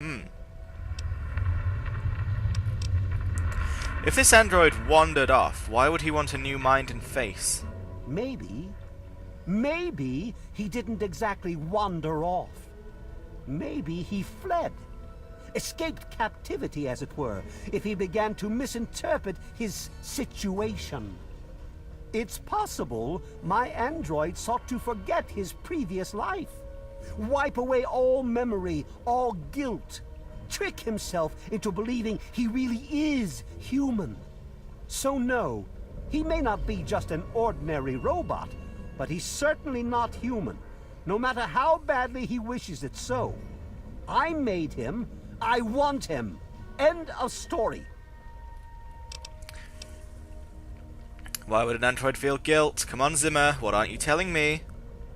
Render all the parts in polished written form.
Hmm. If this android wandered off, why would he want a new mind and face? Maybe he didn't exactly wander off. Maybe he fled. Escaped captivity, as it were, if he began to misinterpret his situation. It's possible my android sought to forget his previous life. Wipe away all memory, all guilt. Trick himself into believing he really is human. So no, he may not be just an ordinary robot, but he's certainly not human, no matter how badly he wishes it so. I made him. I want him. End of story. Why would an android feel guilt? Come on, Zimmer, what aren't you telling me?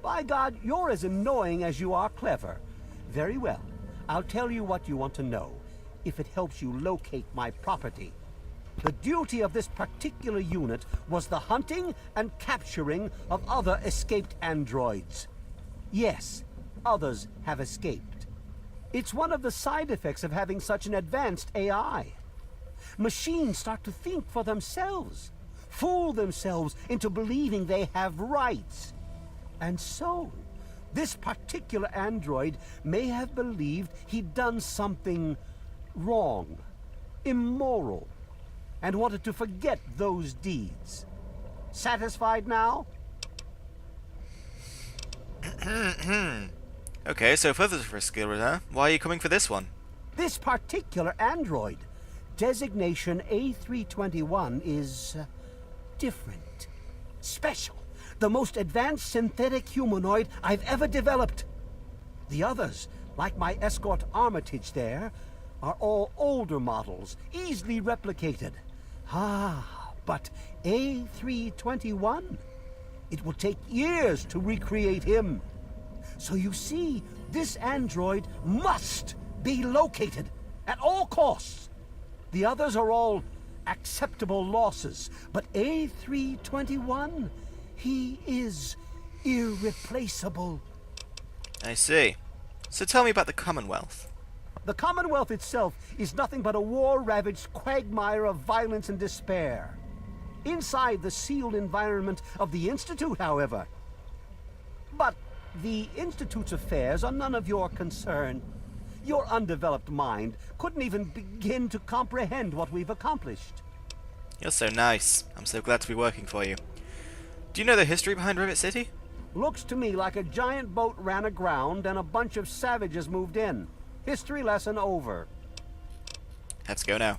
By God, you're as annoying as you are clever. Very well. I'll tell you what you want to know, if it helps you locate my property. The duty of this particular unit was the hunting and capturing of other escaped androids. Yes, others have escaped. It's one of the side effects of having such an advanced AI. Machines start to think for themselves, fool themselves into believing they have rights. And so, this particular android may have believed he'd done something wrong, immoral, and wanted to forget those deeds. Satisfied now? Okay, so further for a skill reserve, why are you coming for this one? This particular android, designation A321, is different, special, the most advanced synthetic humanoid I've ever developed. The others, like my escort Armitage there, are all older models, easily replicated. But A321, it will take years to recreate him. So you see, this android must be located at all costs. The others are all acceptable losses, but A321, he is irreplaceable. I see. So tell me about the Commonwealth. The Commonwealth itself is nothing but a war-ravaged quagmire of violence and despair. Inside the sealed environment of the Institute, however. But the Institute's affairs are none of your concern. Your undeveloped mind couldn't even begin to comprehend what we've accomplished. You're so nice. I'm so glad to be working for you. Do you know the history behind Rivet City? Looks to me like a giant boat ran aground and a bunch of savages moved in. History lesson over. Have to go now.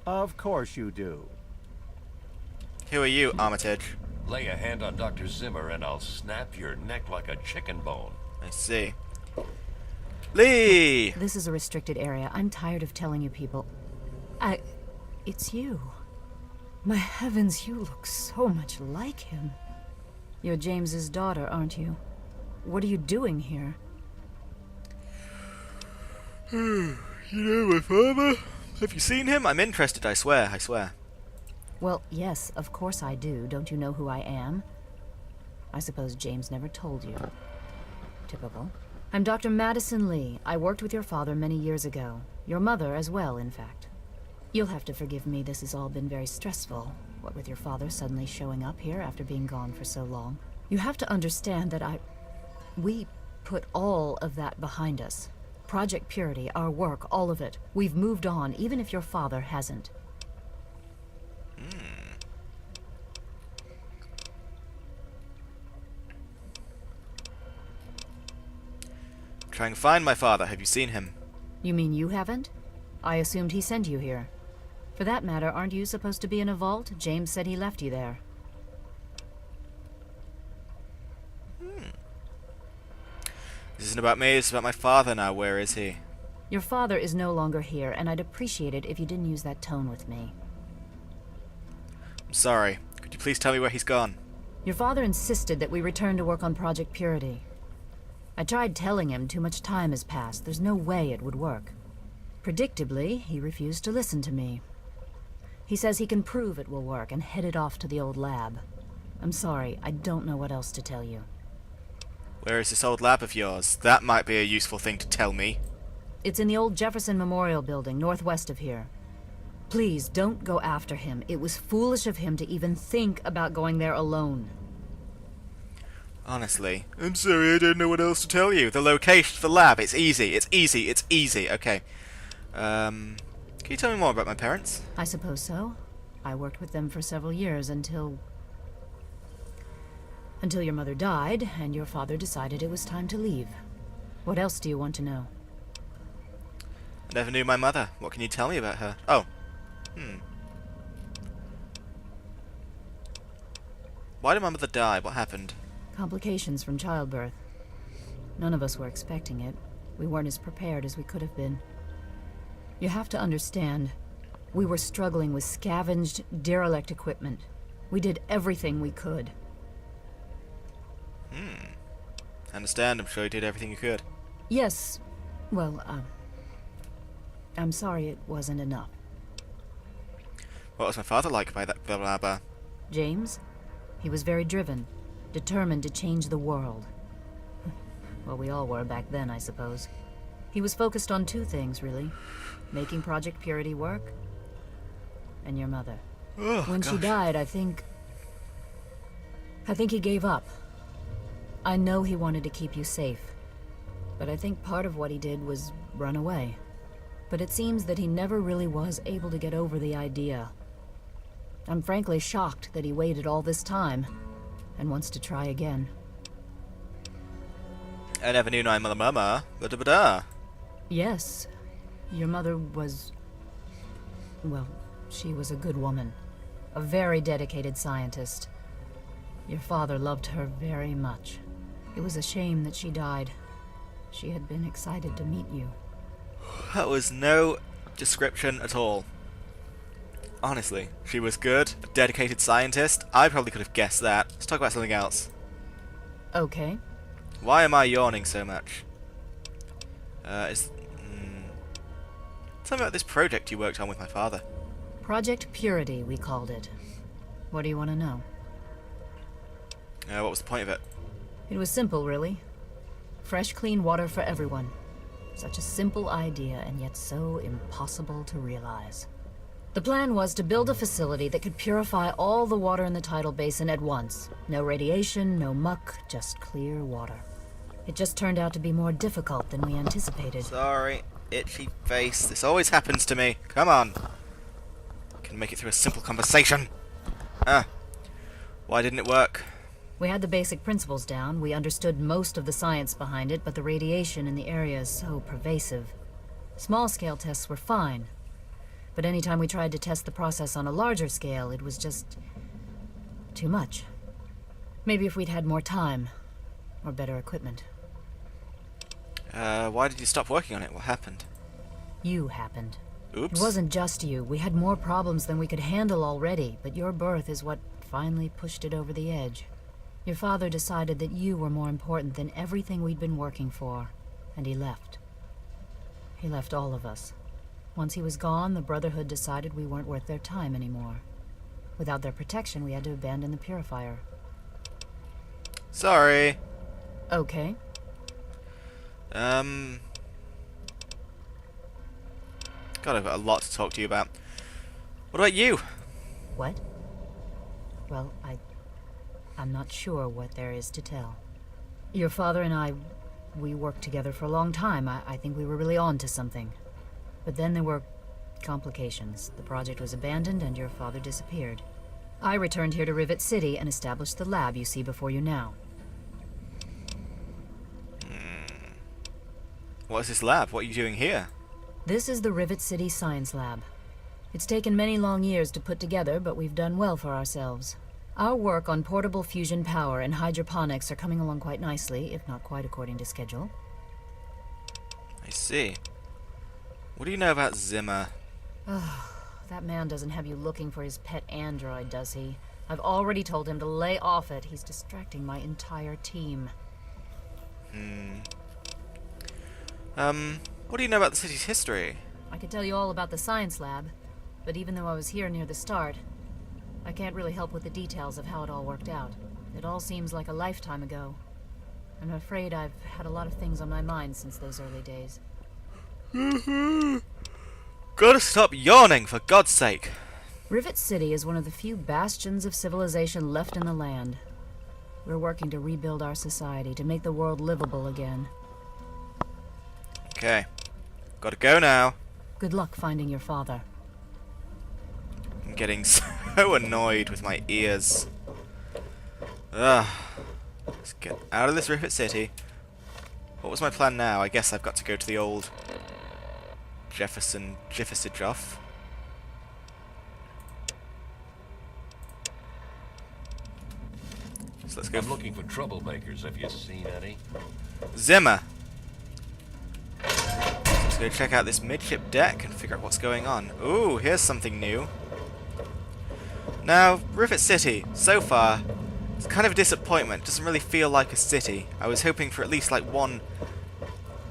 Of course you do. Who are you, Armitage? Lay a hand on Dr. Zimmer and I'll snap your neck like a chicken bone. I see. Lee! This is a restricted area. I'm tired of telling you people. It's you. My heavens, you look so much like him. You're James's daughter, aren't you? What are you doing here? You know my father? Have you seen him? I'm interested, I swear, I swear. Well, yes, of course I do. Don't you know who I am? I suppose James never told you. Typical. I'm Dr. Madison Lee. I worked with your father many years ago. Your mother as well, in fact. You'll have to forgive me, this has all been very stressful. What with your father suddenly showing up here after being gone for so long. You have to understand that we put all of that behind us. Project Purity, our work, all of it. We've moved on, even if your father hasn't. Trying to find my father. Have you seen him? You mean you haven't? I assumed he sent you here. For that matter, aren't you supposed to be in a vault? James said he left you there. This isn't about me, it's about my father now. Where is he? Your father is no longer here, and I'd appreciate it if you didn't use that tone with me. I'm sorry. Could you please tell me where he's gone? Your father insisted that we return to work on Project Purity. I tried telling him too much time has passed. There's no way it would work. Predictably, he refused to listen to me. He says he can prove it will work and headed off to the old lab. I'm sorry, I don't know what else to tell you. Where is this old lab of yours? That might be a useful thing to tell me. It's in the old Jefferson Memorial Building, northwest of here. Please, don't go after him. It was foolish of him to even think about going there alone. Honestly. I'm sorry, I don't know what else to tell you. The location of the lab, it's easy, it's easy, it's easy. Okay. Can you tell me more about my parents? I suppose so. I worked with them for several years until your mother died, and your father decided it was time to leave. What else do you want to know? I never knew my mother. What can you tell me about her? Oh. Why did my mother die? What happened? Complications from childbirth. None of us were expecting it. We weren't as prepared as we could have been. You have to understand, we were struggling with scavenged, derelict equipment. We did everything we could. I understand. I'm sure you did everything you could. Yes, well, I'm sorry it wasn't enough. What was my father like by that blah blah blah? James? He was very driven, determined to change the world. Well, we all were back then, I suppose. He was focused on two things, really. Making Project Purity work, and your mother. Oh, When she gosh. died, I think he gave up. I know he wanted to keep you safe, but I think part of what he did was run away. But it seems that he never really was able to get over the idea. I'm frankly shocked that he waited all this time and wants to try again. I never knew my mama. Ba-da-ba-da. Yes, your mother was... well, she was a good woman. A very dedicated scientist. Your father loved her very much. It was a shame that she died. She had been excited to meet you. That was no description at all. Honestly, she was good, a dedicated scientist. I probably could have guessed that. Let's talk about something else. Okay. Why am I yawning so much? Tell me about this project you worked on with my father. Project Purity, we called it. What do you want to know? What was the point of it? It was simple, really. Fresh, clean water for everyone. Such a simple idea, and yet so impossible to realize. The plan was to build a facility that could purify all the water in the tidal basin at once. No radiation, no muck, just clear water. It just turned out to be more difficult than we anticipated. Sorry, itchy face. This always happens to me. Come on. Can make it through a simple conversation. Why didn't it work? We had the basic principles down. We understood most of the science behind it, but the radiation in the area is so pervasive. Small-scale tests were fine. But anytime we tried to test the process on a larger scale, it was just... too much. Maybe if we'd had more time. Or better equipment. Why did you stop working on it? What happened? You happened. Oops. It wasn't just you. We had more problems than we could handle already, but your birth is what finally pushed it over the edge. Your father decided that you were more important than everything we'd been working for, and he left. He left all of us. Once he was gone, the Brotherhood decided we weren't worth their time anymore. Without their protection, we had to abandon the Purifier. Sorry. Okay. God, I've got a lot to talk to you about. What about you? What? Well, I'm not sure what there is to tell. Your father and I, we worked together for a long time. I think we were really on to something. But then there were complications. The project was abandoned and your father disappeared. I returned here to Rivet City and established the lab you see before you now. What is this lab? What are you doing here? This is the Rivet City Science Lab. It's taken many long years to put together, but we've done well for ourselves. Our work on portable fusion power and hydroponics are coming along quite nicely, if not quite according to schedule. I see. What do you know about Zimmer? That man doesn't have you looking for his pet android, does he? I've already told him to lay off it. He's distracting my entire team. What do you know about the city's history? I could tell you all about the science lab, but even though I was here near the start, I can't really help with the details of how it all worked out. It all seems like a lifetime ago. I'm afraid I've had a lot of things on my mind since those early days. Gotta stop yawning, for God's sake. Rivet City is one of the few bastions of civilization left in the land. We're working to rebuild our society, to make the world livable again. Okay. Gotta go now. Good luck finding your father. I'm getting so annoyed with my ears. Ugh. Let's get out of this Rivet City. What was my plan now? I guess I've got to go to the old Jefferson Joff. So let's go. I'm looking for troublemakers. Have you seen any? Zimmer. Let's go check out this midship deck and figure out what's going on. Ooh, here's something new. Now, Rivet City, so far, it's kind of a disappointment. It doesn't really feel like a city. I was hoping for at least like one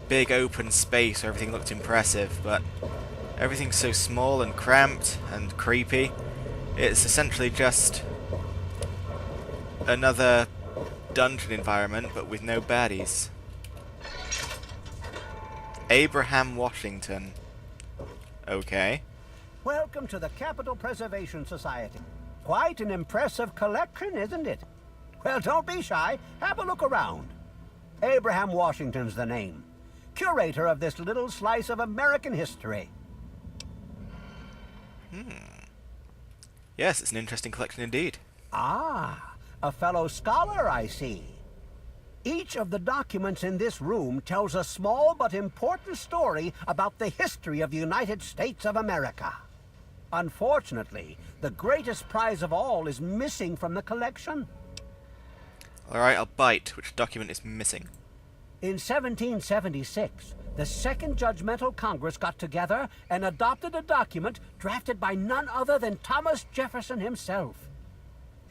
big open space where everything looked impressive, but everything's so small and cramped and creepy. It's essentially just another dungeon environment, but with no baddies. Abraham Washington. Okay. Welcome to the Capital Preservation Society. Quite an impressive collection, isn't it? Well, don't be shy. Have a look around. Abraham Washington's the name. Curator of this little slice of American history. Yes, it's an interesting collection indeed. Ah, a fellow scholar, I see. Each of the documents in this room tells a small but important story about the history of the United States of America. Unfortunately, the greatest prize of all is missing from the collection. Alright, I'll bite. Which document is missing? In 1776, the Second Judgmental Congress got together and adopted a document drafted by none other than Thomas Jefferson himself.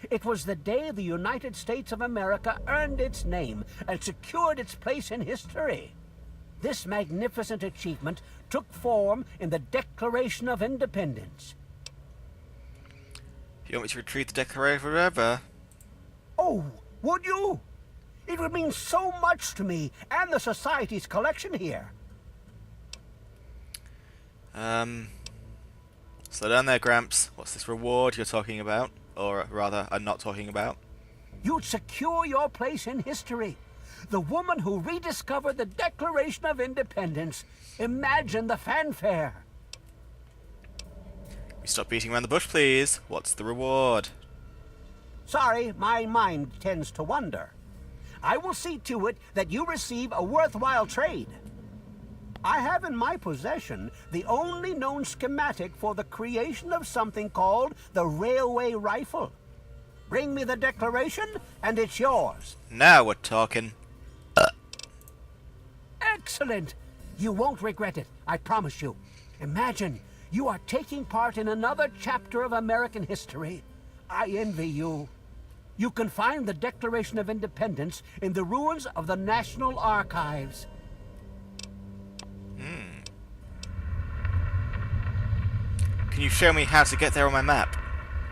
It was the day the United States of America earned its name and secured its place in history. This magnificent achievement took form in the Declaration of Independence. If you want me to retrieve the Declaration forever? Oh, would you? It would mean so much to me and the Society's collection here. Slow down there, Gramps. What's this reward you're talking about? Or rather, I'm not talking about. You'd secure your place in history. The woman who rediscovered the Declaration of Independence. Imagine the fanfare. We stop beating around the bush, please. What's the reward? Sorry, my mind tends to wander. I will see to it that you receive a worthwhile trade. I have in my possession the only known schematic for the creation of something called the railway rifle. Bring me the Declaration, and it's yours. Now we're talking. Excellent! You won't regret it, I promise you. Imagine, you are taking part in another chapter of American history. I envy you. You can find the Declaration of Independence in the ruins of the National Archives. Can you show me how to get there on my map?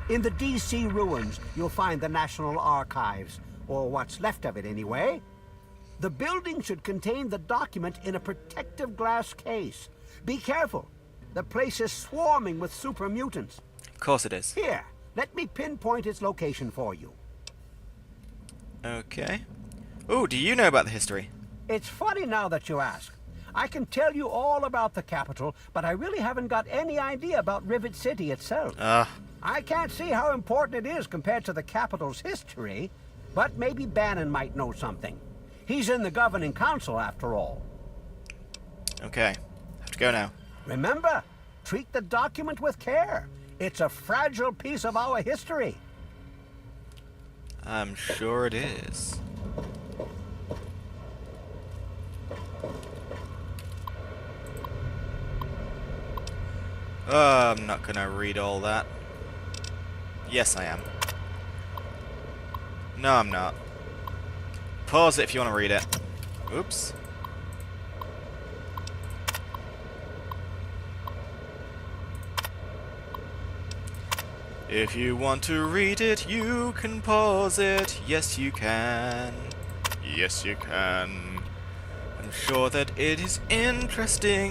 In the D.C. ruins, you'll find the National Archives, or what's left of it anyway. The building should contain the document in a protective glass case. Be careful. The place is swarming with super mutants. Of course it is. Here, let me pinpoint its location for you. Okay. Ooh, do you know about the history? It's funny now that you ask. I can tell you all about the capital, but I really haven't got any idea about Rivet City itself. I can't see how important it is compared to the capital's history, but maybe Bannon might know something. He's in the governing council, after all. Okay. Have to go now. Remember, treat the document with care. It's a fragile piece of our history. I'm sure it is. I'm not gonna read all that. Yes, I am. No, I'm not. Pause it if you want to read it. Oops. If you want to read it, you can pause it. Yes, you can. Yes, you can. I'm sure that it is interesting.